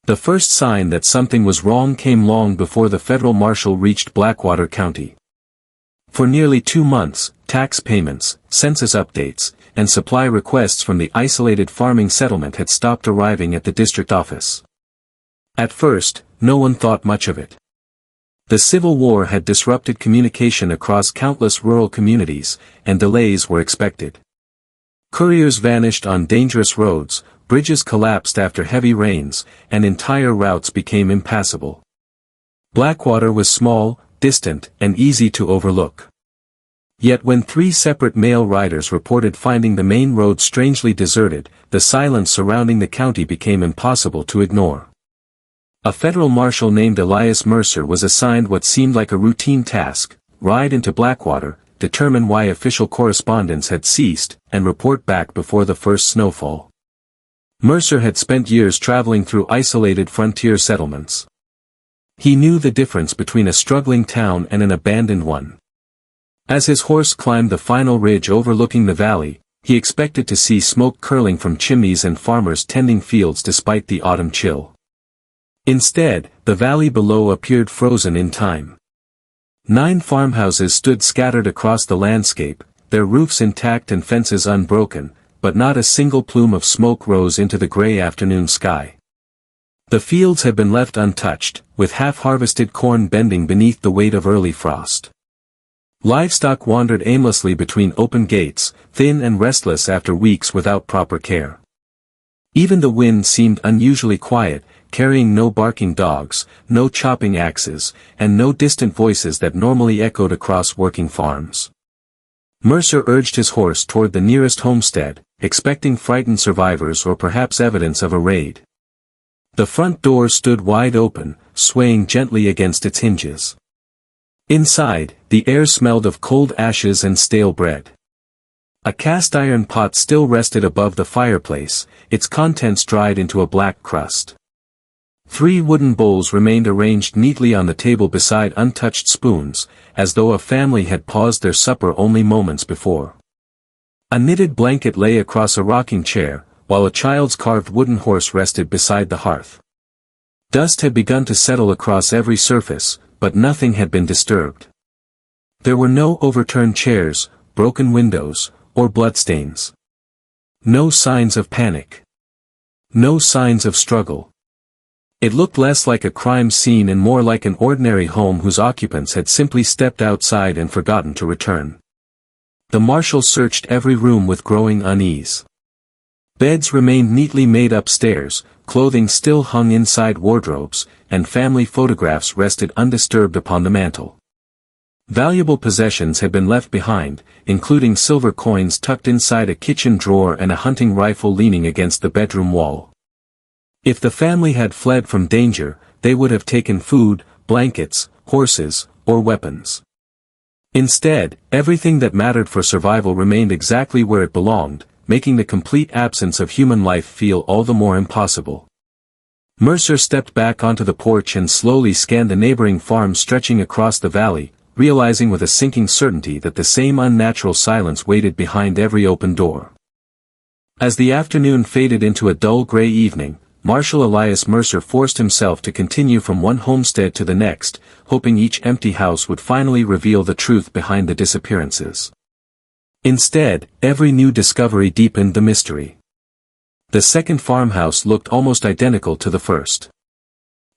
The first sign that something was wrong came long before the federal marshal reached Blackwater County. For nearly 2 months, tax payments, census updates, and supply requests from the isolated farming settlement had stopped arriving at the district office. At first, no one thought much of it. The Civil War had disrupted communication across countless rural communities, and delays were expected. Couriers vanished on dangerous roads, bridges collapsed after heavy rains, and entire routes became impassable. Blackwater was small, distant, and easy to overlook. Yet when 3 separate mail riders reported finding the main road strangely deserted, the silence surrounding the county became impossible to ignore. A federal marshal named Elias Mercer was assigned what seemed like a routine task: ride into Blackwater, determine why official correspondence had ceased, and report back before the first snowfall. Mercer had spent years traveling through isolated frontier settlements. He knew the difference between a struggling town and an abandoned one. As his horse climbed the final ridge overlooking the valley, he expected to see smoke curling from chimneys and farmers tending fields despite the autumn chill. Instead, the valley below appeared frozen in time. 9 farmhouses stood scattered across the landscape, their roofs intact and fences unbroken, but not a single plume of smoke rose into the gray afternoon sky. The fields had been left untouched, with half-harvested corn bending beneath the weight of early frost. Livestock wandered aimlessly between open gates, thin and restless after weeks without proper care. Even the wind seemed unusually quiet, carrying no barking dogs, no chopping axes, and no distant voices that normally echoed across working farms. Mercer urged his horse toward the nearest homestead, expecting frightened survivors or perhaps evidence of a raid. The front door stood wide open, swaying gently against its hinges. Inside, the air smelled of cold ashes and stale bread. A cast-iron pot still rested above the fireplace, its contents dried into a black crust. 3 wooden bowls remained arranged neatly on the table beside untouched spoons, as though a family had paused their supper only moments before. A knitted blanket lay across a rocking chair, while a child's carved wooden horse rested beside the hearth. Dust had begun to settle across every surface, but nothing had been disturbed. There were no overturned chairs, broken windows, or bloodstains. No signs of panic. No signs of struggle. It looked less like a crime scene and more like an ordinary home whose occupants had simply stepped outside and forgotten to return. The marshal searched every room with growing unease. Beds remained neatly made upstairs, clothing still hung inside wardrobes, and family photographs rested undisturbed upon the mantel. Valuable possessions had been left behind, including silver coins tucked inside a kitchen drawer and a hunting rifle leaning against the bedroom wall. If the family had fled from danger, they would have taken food, blankets, horses, or weapons. Instead, everything that mattered for survival remained exactly where it belonged, making the complete absence of human life feel all the more impossible. Mercer stepped back onto the porch and slowly scanned the neighboring farms stretching across the valley, realizing with a sinking certainty that the same unnatural silence waited behind every open door. As the afternoon faded into a dull gray evening, Marshal Elias Mercer forced himself to continue from one homestead to the next, hoping each empty house would finally reveal the truth behind the disappearances. Instead, every new discovery deepened the mystery. The second farmhouse looked almost identical to the first.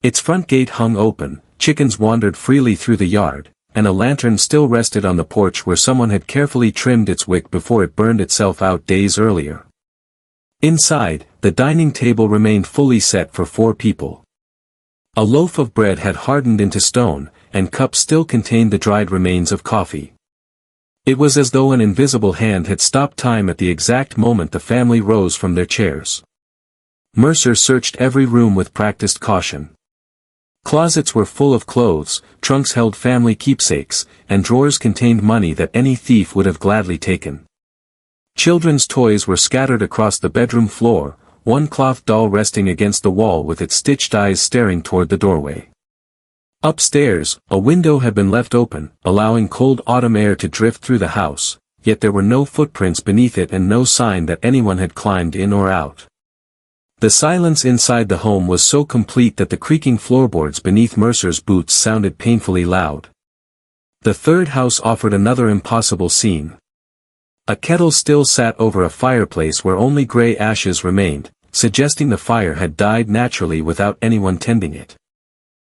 Its front gate hung open, chickens wandered freely through the yard, and a lantern still rested on the porch where someone had carefully trimmed its wick before it burned itself out days earlier. Inside, the dining table remained fully set for 4 people. A loaf of bread had hardened into stone, and cups still contained the dried remains of coffee. It was as though an invisible hand had stopped time at the exact moment the family rose from their chairs. Mercer searched every room with practiced caution. Closets were full of clothes, trunks held family keepsakes, and drawers contained money that any thief would have gladly taken. Children's toys were scattered across the bedroom floor, one cloth doll resting against the wall with its stitched eyes staring toward the doorway. Upstairs, a window had been left open, allowing cold autumn air to drift through the house, yet there were no footprints beneath it and no sign that anyone had climbed in or out. The silence inside the home was so complete that the creaking floorboards beneath Mercer's boots sounded painfully loud. The third house offered another impossible scene. A kettle still sat over a fireplace where only gray ashes remained, suggesting the fire had died naturally without anyone tending it.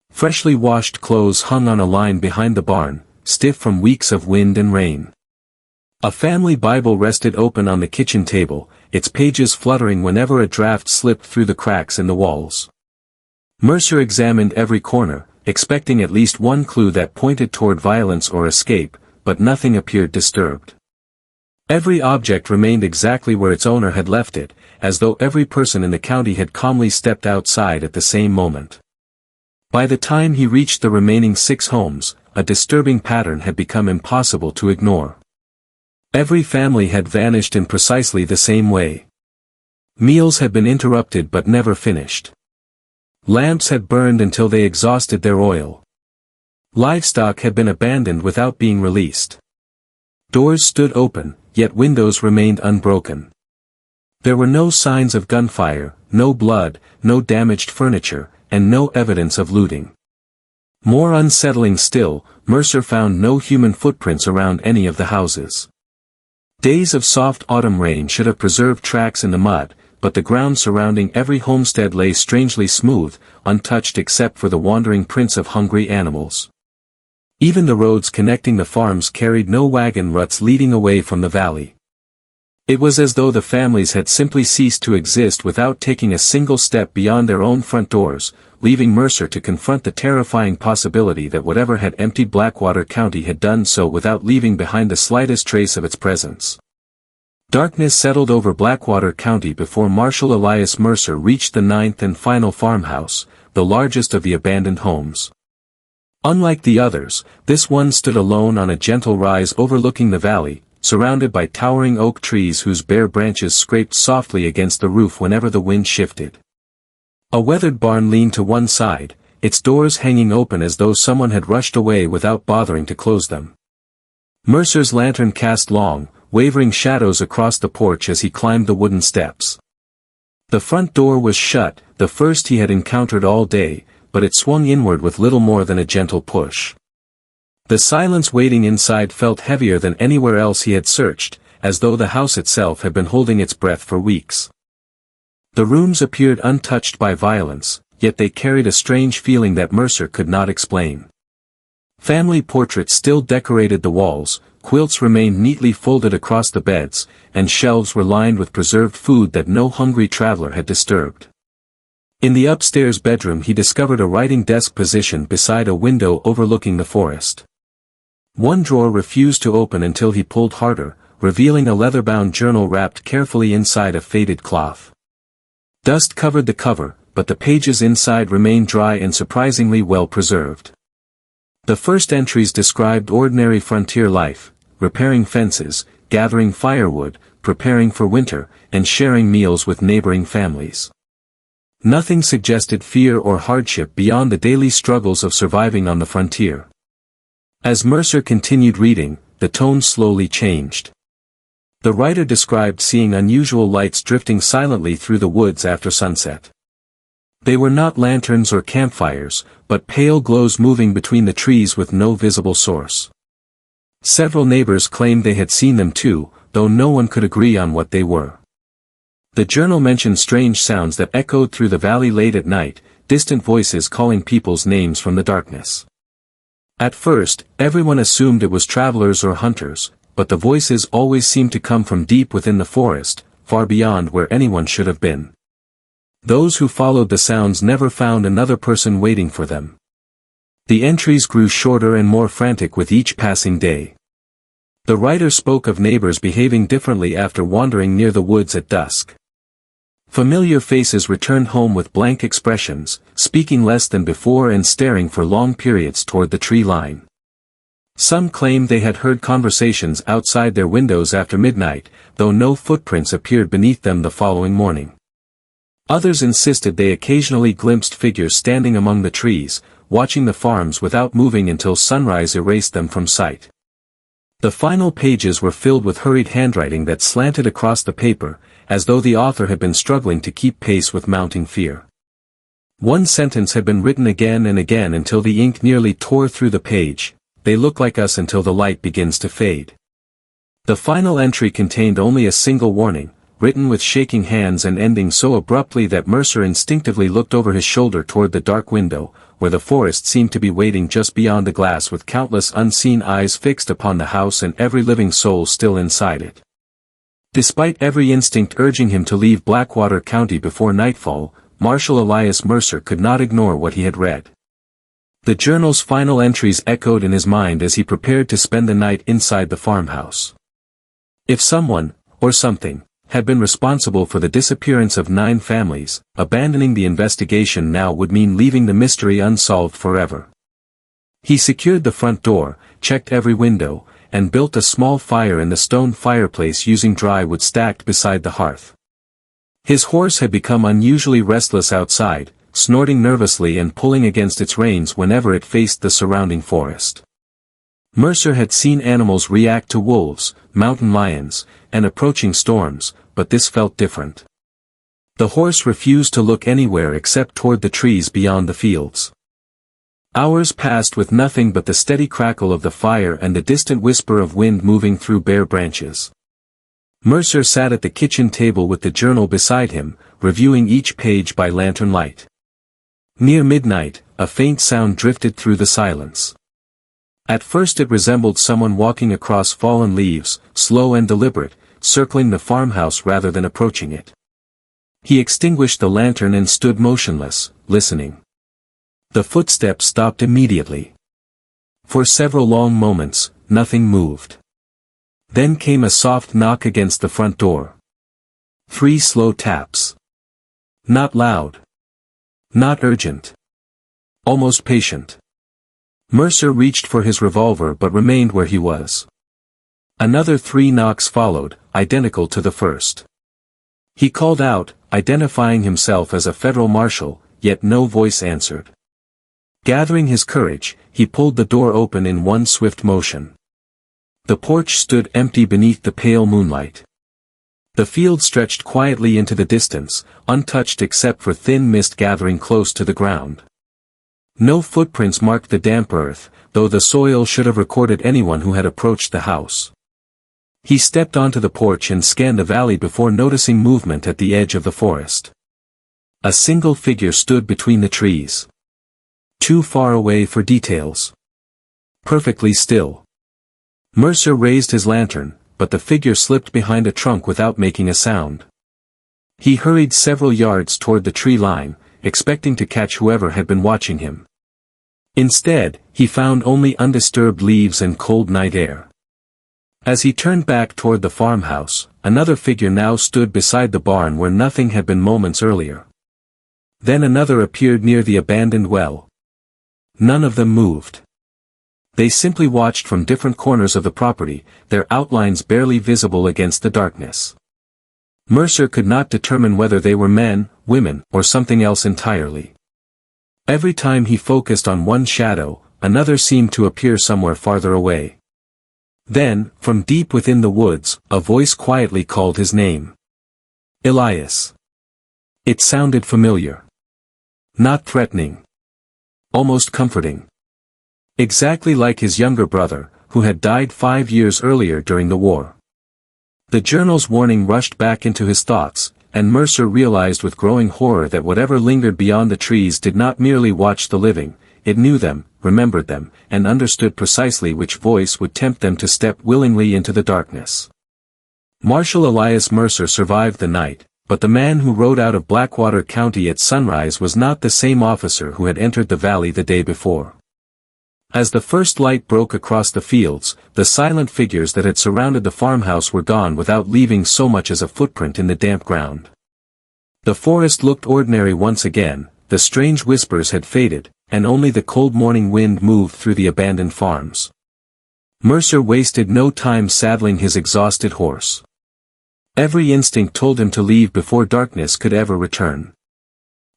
Freshly washed clothes hung on a line behind the barn, stiff from weeks of wind and rain. A family Bible rested open on the kitchen table, its pages fluttering whenever a draft slipped through the cracks in the walls. Mercer examined every corner, expecting at least one clue that pointed toward violence or escape, but nothing appeared disturbed. Every object remained exactly where its owner had left it, as though every person in the county had calmly stepped outside at the same moment. By the time he reached the remaining 6 homes, a disturbing pattern had become impossible to ignore. Every family had vanished in precisely the same way. Meals had been interrupted but never finished. Lamps had burned until they exhausted their oil. Livestock had been abandoned without being released. Doors stood open, yet windows remained unbroken. There were no signs of gunfire, no blood, no damaged furniture, and no evidence of looting. More unsettling still, Mercer found no human footprints around any of the houses. Days of soft autumn rain should have preserved tracks in the mud, but the ground surrounding every homestead lay strangely smooth, untouched except for the wandering prints of hungry animals. Even the roads connecting the farms carried no wagon ruts leading away from the valley. It was as though the families had simply ceased to exist without taking a single step beyond their own front doors, leaving Mercer to confront the terrifying possibility that whatever had emptied Blackwater County had done so without leaving behind the slightest trace of its presence. Darkness settled over Blackwater County before Marshal Elias Mercer reached the 9th and final farmhouse, the largest of the abandoned homes. Unlike the others, this one stood alone on a gentle rise overlooking the valley, surrounded by towering oak trees whose bare branches scraped softly against the roof whenever the wind shifted. A weathered barn leaned to one side, its doors hanging open as though someone had rushed away without bothering to close them. Mercer's lantern cast long, wavering shadows across the porch as he climbed the wooden steps. The front door was shut, the first he had encountered all day, but it swung inward with little more than a gentle push. The silence waiting inside felt heavier than anywhere else he had searched, as though the house itself had been holding its breath for weeks. The rooms appeared untouched by violence, yet they carried a strange feeling that Mercer could not explain. Family portraits still decorated the walls, quilts remained neatly folded across the beds, and shelves were lined with preserved food that no hungry traveler had disturbed. In the upstairs bedroom he discovered a writing desk positioned beside a window overlooking the forest. One drawer refused to open until he pulled harder, revealing a leather-bound journal wrapped carefully inside a faded cloth. Dust covered the cover, but the pages inside remained dry and surprisingly well preserved. The first entries described ordinary frontier life, repairing fences, gathering firewood, preparing for winter, and sharing meals with neighboring families. Nothing suggested fear or hardship beyond the daily struggles of surviving on the frontier. As Mercer continued reading, the tone slowly changed. The writer described seeing unusual lights drifting silently through the woods after sunset. They were not lanterns or campfires, but pale glows moving between the trees with no visible source. Several neighbors claimed they had seen them too, though no one could agree on what they were. The journal mentioned strange sounds that echoed through the valley late at night, distant voices calling people's names from the darkness. At first, everyone assumed it was travelers or hunters, but the voices always seemed to come from deep within the forest, far beyond where anyone should have been. Those who followed the sounds never found another person waiting for them. The entries grew shorter and more frantic with each passing day. The writer spoke of neighbors behaving differently after wandering near the woods at dusk. Familiar faces returned home with blank expressions, speaking less than before and staring for long periods toward the tree line. Some claimed they had heard conversations outside their windows after midnight, though no footprints appeared beneath them the following morning. Others insisted they occasionally glimpsed figures standing among the trees, watching the farms without moving until sunrise erased them from sight. The final pages were filled with hurried handwriting that slanted across the paper, as though the author had been struggling to keep pace with mounting fear. One sentence had been written again and again until the ink nearly tore through the page. They look like us until the light begins to fade. The final entry contained only a single warning, written with shaking hands and ending so abruptly that Mercer instinctively looked over his shoulder toward the dark window, where the forest seemed to be waiting just beyond the glass with countless unseen eyes fixed upon the house and every living soul still inside it. Despite every instinct urging him to leave Blackwater County before nightfall, Marshal Elias Mercer could not ignore what he had read. The journal's final entries echoed in his mind as he prepared to spend the night inside the farmhouse. If someone, or something, had been responsible for the disappearance of 9 families, abandoning the investigation now would mean leaving the mystery unsolved forever. He secured the front door, checked every window, and built a small fire in the stone fireplace using dry wood stacked beside the hearth. His horse had become unusually restless outside, snorting nervously and pulling against its reins whenever it faced the surrounding forest. Mercer had seen animals react to wolves, mountain lions, and approaching storms, but this felt different. The horse refused to look anywhere except toward the trees beyond the fields. Hours passed with nothing but the steady crackle of the fire and the distant whisper of wind moving through bare branches. Mercer sat at the kitchen table with the journal beside him, reviewing each page by lantern light. Near midnight, a faint sound drifted through the silence. At first it resembled someone walking across fallen leaves, slow and deliberate, circling the farmhouse rather than approaching it. He extinguished the lantern and stood motionless, listening. The footsteps stopped immediately. For several long moments, nothing moved. Then came a soft knock against the front door. 3 slow taps. Not loud. Not urgent. Almost patient. Mercer reached for his revolver but remained where he was. Another 3 knocks followed, identical to the first. He called out, identifying himself as a federal marshal, yet no voice answered. Gathering his courage, he pulled the door open in one swift motion. The porch stood empty beneath the pale moonlight. The field stretched quietly into the distance, untouched except for thin mist gathering close to the ground. No footprints marked the damp earth, though the soil should have recorded anyone who had approached the house. He stepped onto the porch and scanned the valley before noticing movement at the edge of the forest. A single figure stood between the trees. Too far away for details. Perfectly still. Mercer raised his lantern, but the figure slipped behind a trunk without making a sound. He hurried several yards toward the tree line, expecting to catch whoever had been watching him. Instead, he found only undisturbed leaves and cold night air. As he turned back toward the farmhouse, another figure now stood beside the barn where nothing had been moments earlier. Then another appeared near the abandoned well. None of them moved. They simply watched from different corners of the property, their outlines barely visible against the darkness. Mercer could not determine whether they were men, women, or something else entirely. Every time he focused on one shadow, another seemed to appear somewhere farther away. Then, from deep within the woods, a voice quietly called his name. Elias. It sounded familiar. Not threatening. Almost comforting. Exactly like his younger brother, who had died 5 years earlier during the war. The journal's warning rushed back into his thoughts, and Mercer realized with growing horror that whatever lingered beyond the trees did not merely watch the living, it knew them, remembered them, and understood precisely which voice would tempt them to step willingly into the darkness. Marshal Elias Mercer survived the night, but the man who rode out of Blackwater County at sunrise was not the same officer who had entered the valley the day before. As the first light broke across the fields, the silent figures that had surrounded the farmhouse were gone without leaving so much as a footprint in the damp ground. The forest looked ordinary once again, the strange whispers had faded, and only the cold morning wind moved through the abandoned farms. Mercer wasted no time saddling his exhausted horse. Every instinct told him to leave before darkness could ever return.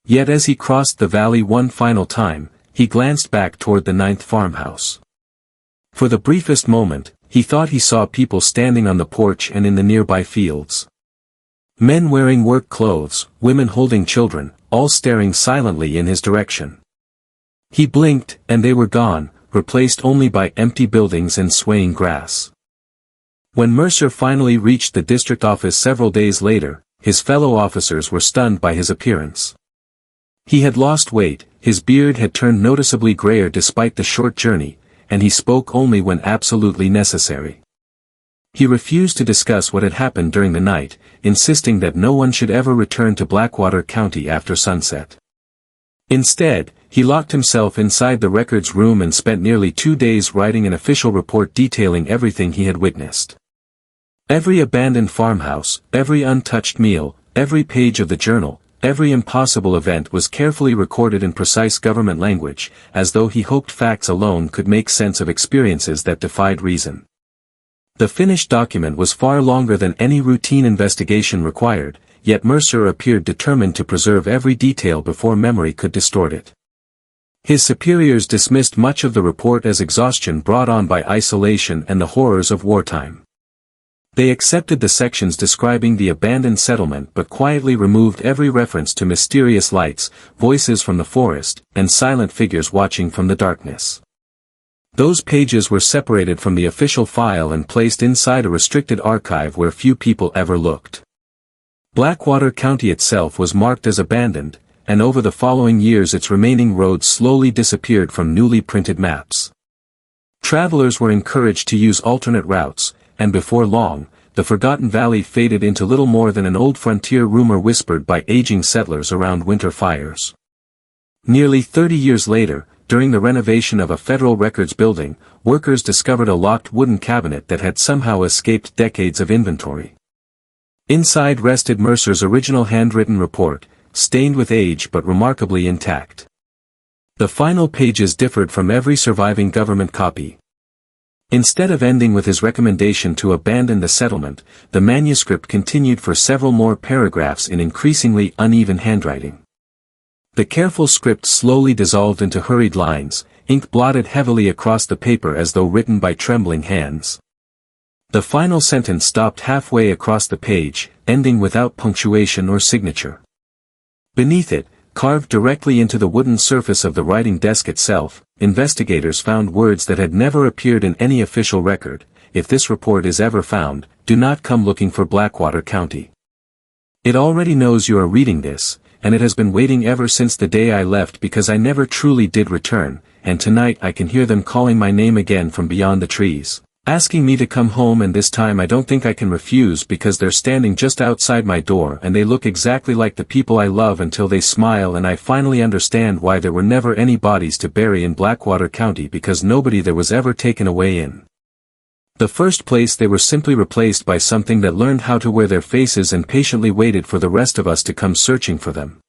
Yet as he crossed the valley one final time, he glanced back toward the 9th farmhouse. For the briefest moment, he thought he saw people standing on the porch and in the nearby fields. Men wearing work clothes, women holding children, all staring silently in his direction. He blinked, and they were gone, replaced only by empty buildings and swaying grass. When Mercer finally reached the district office several days later, his fellow officers were stunned by his appearance. He had lost weight, his beard had turned noticeably grayer despite the short journey, and he spoke only when absolutely necessary. He refused to discuss what had happened during the night, insisting that no one should ever return to Blackwater County after sunset. Instead, he locked himself inside the records room and spent nearly 2 days writing an official report detailing everything he had witnessed. Every abandoned farmhouse, every untouched meal, every page of the journal, every impossible event was carefully recorded in precise government language, as though he hoped facts alone could make sense of experiences that defied reason. The finished document was far longer than any routine investigation required, yet Mercer appeared determined to preserve every detail before memory could distort it. His superiors dismissed much of the report as exhaustion brought on by isolation and the horrors of wartime. They accepted the sections describing the abandoned settlement but quietly removed every reference to mysterious lights, voices from the forest, and silent figures watching from the darkness. Those pages were separated from the official file and placed inside a restricted archive where few people ever looked. Blackwater County itself was marked as abandoned, and over the following years its remaining roads slowly disappeared from newly printed maps. Travelers were encouraged to use alternate routes, and before long, the forgotten valley faded into little more than an old frontier rumor whispered by aging settlers around winter fires. Nearly 30 years later, during the renovation of a federal records building, workers discovered a locked wooden cabinet that had somehow escaped decades of inventory. Inside rested Mercer's original handwritten report, stained with age but remarkably intact. The final pages differed from every surviving government copy. Instead of ending with his recommendation to abandon the settlement, the manuscript continued for several more paragraphs in increasingly uneven handwriting. The careful script slowly dissolved into hurried lines, ink blotted heavily across the paper as though written by trembling hands. The final sentence stopped halfway across the page, ending without punctuation or signature. Beneath it, carved directly into the wooden surface of the writing desk itself, investigators found words that had never appeared in any official record: "If this report is ever found, do not come looking for Blackwater County. It already knows you are reading this, and it has been waiting ever since the day I left because I never truly did return, and tonight I can hear them calling my name again from beyond the trees, asking me to come home, and this time I don't think I can refuse because they're standing just outside my door and they look exactly like the people I love until they smile, and I finally understand why there were never any bodies to bury in Blackwater County because nobody there was ever taken away in the first place. They were simply replaced by something that learned how to wear their faces and patiently waited for the rest of us to come searching for them."